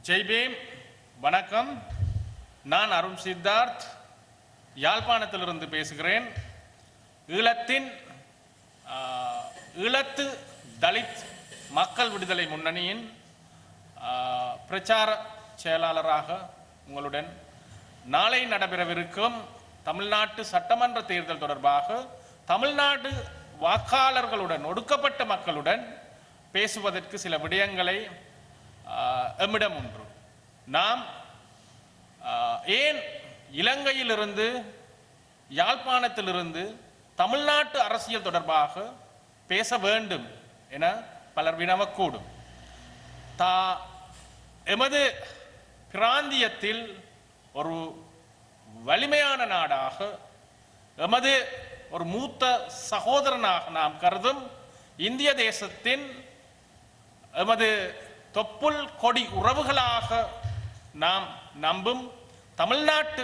ஜெய் பீம். வணக்கம். நான் அருண் சித்தார்த் யாழ்ப்பாணத்திலிருந்து பேசுகிறேன். ஈழத்து தலித் மக்கள் விடுதலை முன்னணியின் பிரச்சார செயலாளராக உங்களுடன் நாளை நடைபெறவிருக்கும் தமிழ்நாட்டு சட்டமன்ற தேர்தல் தொடர்பாக தமிழ்நாடு வாக்காளர்களுடன் ஒடுக்கப்பட்ட மக்களுடன் பேசுவதற்கு சில விடயங்களை எம்மிடம் உண்டு. நாம் ஏன் இலங்கையிலிருந்து யாழ்ப்பாணத்திலிருந்து தமிழ்நாட்டு அரசியல் தொடர்பாக பேச வேண்டும் என பலர் வினவக்கூடும். எமது பிராந்தியத்தில் ஒரு வலிமையான நாடாக எமது ஒரு மூத்த சகோதரனாக நாம் கருதும் இந்திய தேசத்தின் எமது தொப்புள் கொடி உறவுகளாக நாம் நம்பும் தமிழ்நாட்டு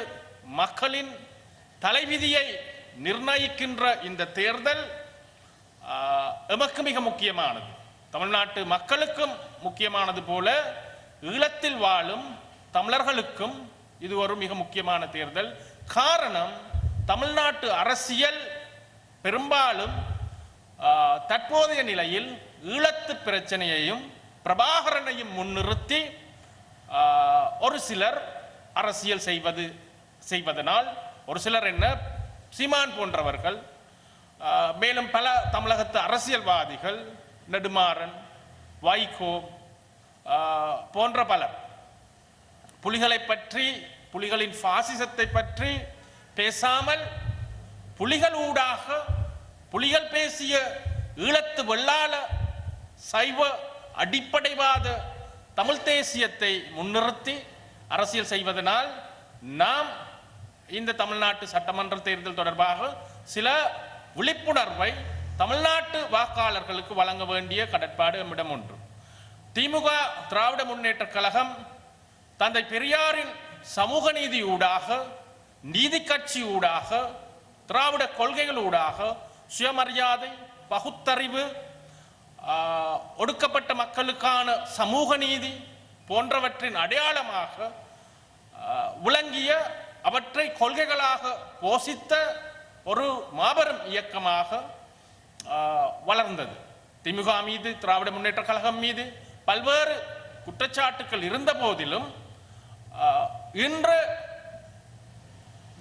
மக்களின் தலைவிதியை நிர்ணயிக்கின்ற இந்த தேர்தல் எமக்கு மிக முக்கியமானது. தமிழ்நாட்டு மக்களுக்கும் முக்கியமானது போல ஈழத்தில் வாழும் தமிழர்களுக்கும் இது ஒரு மிக முக்கியமான தேர்தல். காரணம், தமிழ்நாட்டு அரசியல் பெரும்பாலும் தற்போதைய நிலையில் ஈழத்து பிரச்சனையையும் பிரபாகரனையும் முன்னிறுத்தி ஒரு சிலர் அரசியல் செய்வதனால் ஒரு சிலர் என்ன சீமான் போன்றவர்கள், மேலும் பல தமிழகத்து அரசியல்வாதிகள், நெடுமாறன், வைகோ போன்ற பலர் புலிகளை பற்றி, புலிகளின் பாசிசத்தை பற்றி பேசாமல் புலிகள் ஊடாக புலிகள் பேசிய ஈழத்து வெள்ளாள சைவ அடிப்படைவாத தமிழ் தேசியத்தை முன்னிறுத்தி அரசியல் செய்வதனால் நாம் இந்த தமிழ்நாட்டு சட்டமன்ற தேர்தல் தொடர்பாக சில விழிப்புணர்வை தமிழ்நாட்டு வாக்காளர்களுக்கு வழங்க வேண்டிய கடற்பாடு நம்மிடம் உண்டு. திமுக திராவிட முன்னேற்ற கழகம் தந்தை பெரியாரின் சமூக நீதி ஊடாக, நீதி கட்சி ஊடாக, திராவிட கொள்கைகள் ஊடாக சுயமரியாதை, பகுத்தறிவு, ஒடுக்கப்பட்ட மக்களுக்கான சமூக நீதி போன்றவற்றின் அடையாளமாக விளங்கிய, அவற்றை கொள்கைகளாக போஷித்த ஒரு மாபெரும் இயக்கமாக வளர்ந்தது. திமுக மீது, திராவிட முன்னேற்ற கழகம் மீது பல்வேறு குற்றச்சாட்டுக்கள் இருந்த போதிலும் இன்று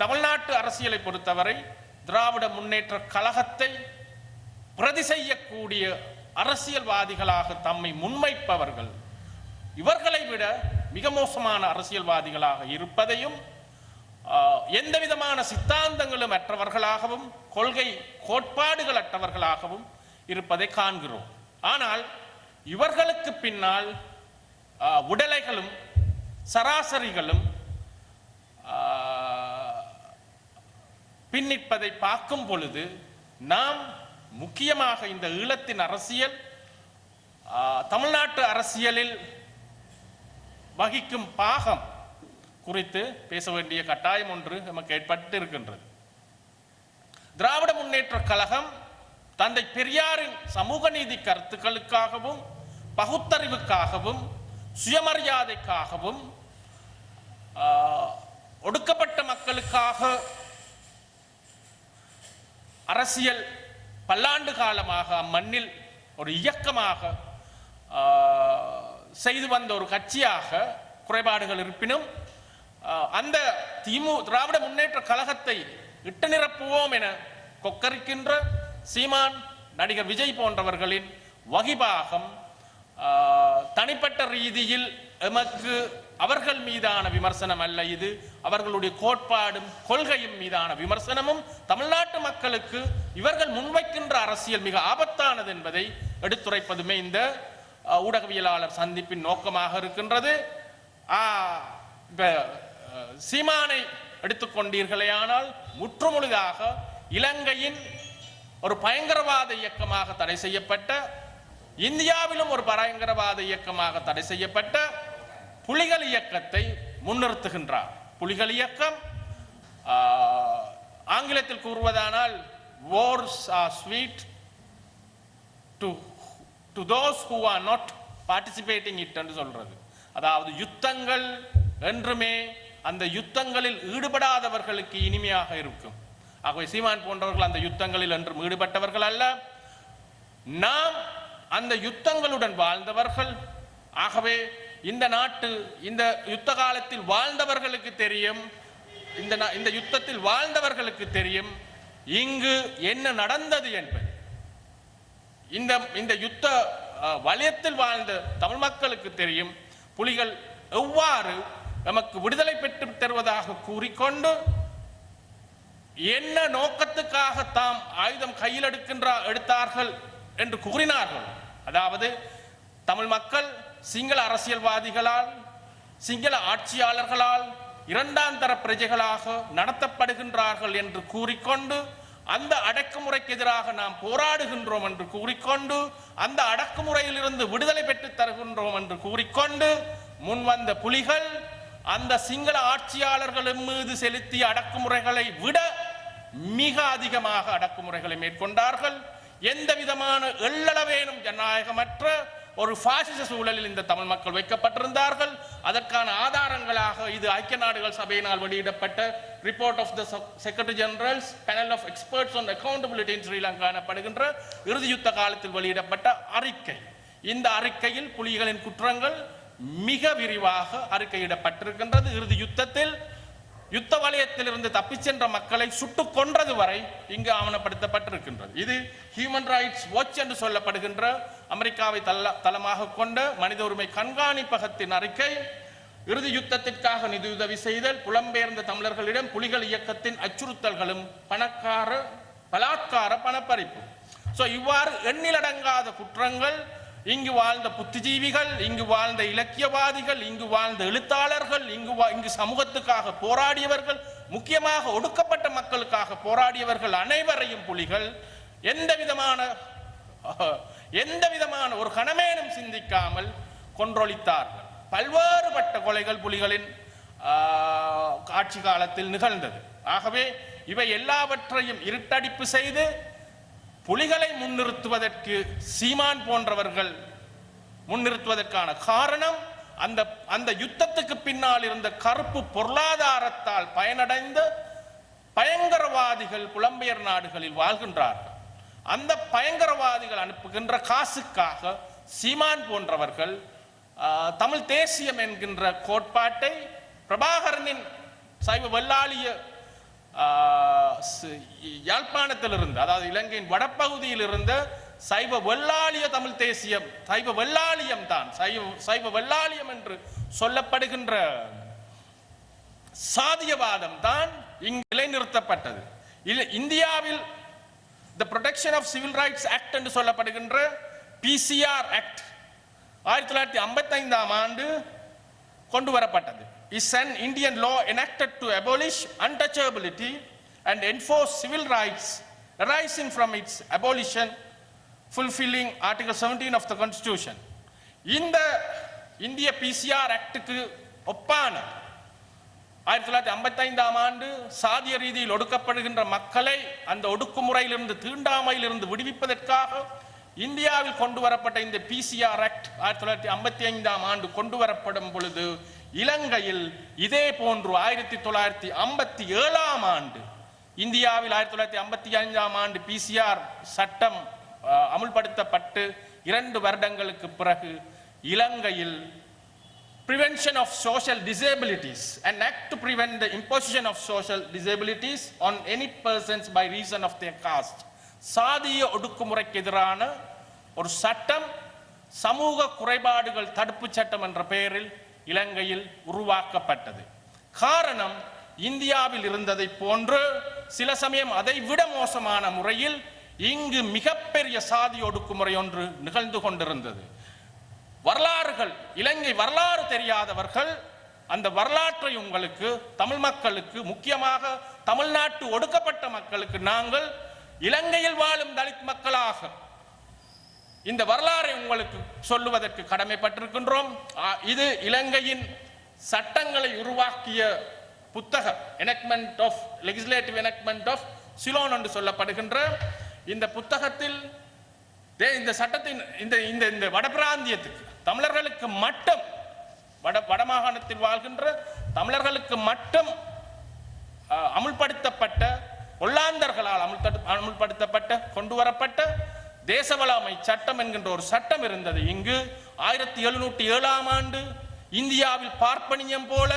தமிழ்நாட்டு அரசியலை பொறுத்தவரை திராவிட முன்னேற்ற கழகத்தை பிரதி செய்யக்கூடிய அரசியல்வாதிகளாக தம்மை முன்வைப்பவர்கள் இவர்களை விட மிக மோசமான அரசியல்வாதிகளாக இருப்பதையும், எந்த விதமான சித்தாந்தங்களும் அற்றவர்களாகவும் கொள்கை கோட்பாடுகள் அற்றவர்களாகவும் இருப்பதை காண்கிறோம். ஆனால் இவர்களுக்கு பின்னால் உடலைகளும் சராசரிகளும் பின்னிப்பதை பார்க்கும் பொழுது நாம் முக்கியமாக இந்த ஈழத்தின் அரசியல், தமிழ்நாட்டு அரசியலில் வகிக்கும் பாகம் குறித்து பேச வேண்டிய கட்டாயம் ஒன்று நமக்கு ஏற்பட்டு இருக்கின்றது. திராவிட முன்னேற்ற கழகம் தந்தை பெரியாரின் சமூக நீதி கருத்துக்களுக்காகவும், பகுத்தறிவுக்காகவும், சுயமரியாதைக்காகவும், ஒடுக்கப்பட்ட மக்களுக்காக அரசியல் பல்லாண்டு காலமாக அம்மண்ணில் ஒரு இயக்கமாக செய்து வந்த ஒரு கட்சியாக குறைபாடுகள் இருப்பினும் அந்த திராவிட முன்னேற்ற கழகத்தை இட்டு நிரப்புவோம் என கொக்கரிக்கின்ற சீமான், நடிகர் விஜய் போன்றவர்களின் வகிபாகம் தனிப்பட்ட ரீதியில் எமக்கு அவர்கள் மீதான விமர்சனம் அல்ல. இது அவர்களுடைய கோட்பாடும் கொள்கையும் மீதான விமர்சனமும் தமிழ்நாட்டு மக்களுக்கு இவர்கள் முன்வைக்கின்ற அரசியல் மிக ஆபத்தானது என்பதை எடுத்துரைப்பதுமே இந்த ஊடகவியலாளர் சந்திப்பின் நோக்கமாக இருக்கின்றது. சீமானை எடுத்துக்கொண்டீர்களேயானால் முற்றுமுழுதாக இலங்கையின் ஒரு பயங்கரவாத இயக்கமாக தடை செய்யப்பட்ட, இந்தியாவிலும் ஒரு பயங்கரவாத இயக்கமாக தடை செய்யப்பட்ட புலிகள் இயக்கத்தை முன்னிறுத்துகின்றார். புலிகள் இயக்கம் ஆங்கிலத்தில் கூறுவதானால் wars are sweet to those who are not participating it என்று சொல்றது. அதாவது யுத்தங்கள் என்றுமே அந்த யுத்தங்களில் ஈடுபடாதவர்களுக்கு இனிமையாக இருக்கும். ஆகவே சீமான் போன்றவர்கள் அந்த யுத்தங்களில் என்றும் ஈடுபட்டவர்கள் அல்ல, நாம் அந்த யுத்தங்களுடன் வாழ்ந்தவர்கள். ஆகவே இந்த நாட்டு இந்த யுத்த காலத்தில் வாழ்ந்தவர்களுக்கு தெரியும், இந்த யுத்தத்தில் வாழ்ந்தவர்களுக்கு தெரியும் இங்கு என்ன நடந்தது என்பது. இந்த யுத்த வலயத்தில் வாழ்ந்த தமிழ் மக்களுக்கு தெரியும் புலிகள் எவ்வாறு நமக்கு விடுதலை பெற்று தருவதாக கூறிக்கொண்டு என்ன நோக்கத்துக்காக தாம் ஆயுதம் கையில் எடுத்தார்கள் என்று கூறினார்கள். அதாவது தமிழ் மக்கள் சிங்கள அரசியல்வாதிகளால் சிங்கள ஆட்சியாளர்களால் இரண்டாம் தர பிரஜைகளாக நடத்தப்படுகின்றார்கள் என்று கூறிக்கொண்டு அந்த அடக்குமுறைக்கு எதிராக நாம் போராடுகின்றோம் என்று கூறிக்கொண்டு அந்த அடக்குமுறையிலிருந்து விடுதலை பெற்று தருகின்றோம் என்று கூறிக்கொண்டு முன்வந்த புலிகள் அந்த சிங்கள ஆட்சியாளர்களின் மீது செலுத்திய அடக்குமுறைகளை விட மிக அதிகமாக அடக்குமுறைகளை மேற்கொண்டார்கள். எந்த விதமான எள்ளளவேனும் ஜனநாயகமற்ற ஒரு பாசிச சூழலில் இந்த தமிழ் மக்கள் வைக்கப்பட்டிருந்தார்கள். அதற்கான ஆதாரங்களாக இது ஐக்கிய நாடுகள் சபையினால் வெளியிடப்பட்ட report of the secretary general's panel of experts on accountability in Sri Lanka எனப்படுகின்ற இறுதி யுத்த காலத்தில் வெளியிடப்பட்ட அறிக்கை. இந்த அறிக்கையில் புலிகளின் குற்றங்கள் மிக விரிவாக அறிக்கையிடப்பட்டிருக்கின்றது. இறுதி யுத்தத்தில் யுத்த வலயத்தில் இருந்து தப்பிச் சென்ற மக்களை சுட்டுக் கொன்றது வரை இங்கு ஆவணப்படுத்தப்பட்டிருக்கின்றது. இது ஹியூமன் ரைட்ஸ் வாட்ச் என்று சொல்லப்படுகின்ற அமெரிக்காவை தளமாக கொண்ட மனித உரிமை கண்காணிப்பகத்தின் அறிக்கை. இறுதி யுத்தத்திற்காக நிதியுதவி செய்தல், புலம்பெயர்ந்த தமிழர்களிடம் புலிகள் இயக்கத்தின் அச்சுறுத்தல்களும் பலாத்கார பணப்பறிப்பு. இவ்வாறு எண்ணிலடங்காத குற்றங்கள் இங்கு வாழ்ந்த புத்திஜீவிகள், இங்கு வாழ்ந்த இலக்கியவாதிகள், இங்கு வாழ்ந்த எழுத்தாளர்கள், இங்கு சமூகத்துக்காக போராடியவர்கள், முக்கியமாக ஒடுக்கப்பட்ட மக்களுக்காக போராடியவர்கள் அனைவரையும் புலிகள் எந்த விதமான ஒரு கணமேனும் சிந்திக்காமல் கொன்றொழித்தார்கள். பல்வேறுபட்ட கொலைகள் புலிகளின் ஆட்சி காலத்தில் நிகழ்ந்தது. ஆகவே இவை எல்லாவற்றையும் இருட்டடிப்பு செய்து புலிகளை முன்னிறுத்துவதற்கு சீமான் போன்றவர்கள் முன்னிறுத்துவதற்கான காரணம் அந்த யுத்தத்துக்கு பின்னால் இருந்த கருப்பு பொருளாதாரத்தால் பயனடைந்த பயங்கரவாதிகள் புலம்பெயர் நாடுகளில் வாழ்கின்றார்கள். அந்த பயங்கரவாதிகள் அனுப்புகின்ற காசுக்காக சீமான் போன்றவர்கள் தமிழ் தேசியம் என்கின்ற கோட்பாட்டை பிரபாகரனின் சைவ வெள்ளாளிய யாழ்ப்பாணத்தில் இருந்து, அதாவது இலங்கையின் வடப்பகுதியில் இருந்த சைவ வெள்ளாளிய தமிழ் தேசியம், சைவ வெள்ளாளியம் தான், சைவ வெள்ளாளியம் என்று சொல்லப்படுகின்ற சாதியவாதம் தான் இங்கு நிலைநிறுத்தப்பட்டது. இந்தியாவில் the protection of civil rights act என்று சொல்லப்படுகின்ற பிசிஆர் ஆக்ட் 1955ஆம் ஆண்டு கொண்டு வரப்பட்டது. is an Indian law enacted to abolish untouchability and enforce civil rights arising from its abolition, fulfilling Article 17 of the Constitution. இந்த இந்திய பிசிஆர் ஆக்டுக்கு ஒப்பான 1955ஆம் ஆண்டு சாதிய ரீதியில் ஒடுக்கப்படுகின்ற மக்களை அந்த ஒடுக்குமுறையிலிருந்து தீண்டாமையிலிருந்து விடுவிப்பதற்காக இந்தியாவில் கொண்டு வரப்பட்ட இந்த பிசிஆர் ஆக்ட் 1955ஆம் ஆண்டு கொண்டு வரப்படும் பொழுது இலங்கையில் இதே போன்று 1957ஆம் ஆண்டு இந்தியாவில் 1955ஆம் ஆண்டு பிசிஆர் சட்டம் அமுல்படுத்தப்பட்டு 2 வருடங்களுக்கு பிறகு இலங்கையில் Prevention of Social Disabilities, an act to prevent the imposition of social disabilities on any persons by reason of their caste. சாதிய ஒடுக்குமுறைக்கு எதிரான ஒரு சட்டம், சமூக குறைபாடுகள் தடுப்பு சட்டம் என்ற பெயரில் இலங்கையில் உருவாக்கப்பட்டது. காரணம், இந்தியாவில் இருந்ததை போன்று சில சமயம் அதை விட மோசமான முறையில் இங்கு மிகப்பெரிய சாதி ஒடுக்குமுறை ஒன்று நிகழ்ந்து கொண்டிருந்தது. வரலாறுகள், இலங்கை வரலாறு தெரியாதவர்கள் அந்த வரலாற்றை உங்களுக்கு, தமிழ் மக்களுக்கு, முக்கியமாக தமிழ்நாட்டு ஒடுக்கப்பட்ட மக்களுக்கு, நாங்கள் இலங்கையில் வாழும் தலித் மக்களாக இந்த வரலாறை உங்களுக்கு சொல்லுவதற்கு கடமைப்பட்டிருக்கின்றோம். இது இலங்கையின் சட்டங்களை உருவாக்கிய புத்தகம், enactment of legislative enactment of Ceylon என்று சொல்லப்படுகின்ற இந்த புத்தகத்தில் இந்த சட்டத்தின் இந்த வடபிராந்தியத்துக்கு தமிழர்களுக்கு மட்டும் வடமாகாணத்தில் வாழ்கின்ற தமிழர்களுக்கு மட்டும் அமுல்படுத்தப்பட்ட ஒல்லாந்தர்களால் அமுல்படுத்தப்பட்ட கொண்டு வரப்பட்ட தேசவளமை சட்டம் என்கின்ற ஒரு சட்டம் இருந்தது. இங்கு 1707ஆம் ஆண்டு இந்தியாவில் பார்ப்பனியம் போல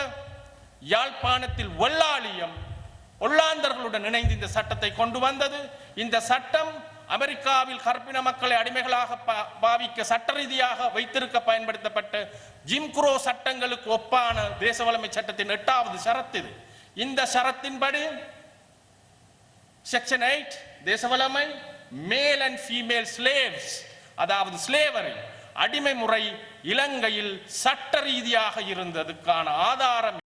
யாழ்ப்பாணத்தில் வெள்ளாளியம் ஒல்லாந்தர்களுடன் இணைந்து இந்த சட்டத்தை கொண்டு வந்தது. இந்த சட்டம் அமெரிக்காவில் கற்பின மக்களை அடிமைகளாக பாவிக்க சட்ட ரீதியாக வைத்திருக்க பயன்படுத்தப்பட்ட ஜிம் குரோ சட்டங்களுக்கு ஒப்பான தேசவளமை சட்டத்தின் 8வது ஷரத்து இது. இந்த ஷரத்தின்படி section 8 Thesavalamai male and female slaves, அதாவது ஸ்லேவரி அடிமை முறை இலங்கையில் சட்ட ரீதியாக இருந்ததுக்கான ஆதாரம்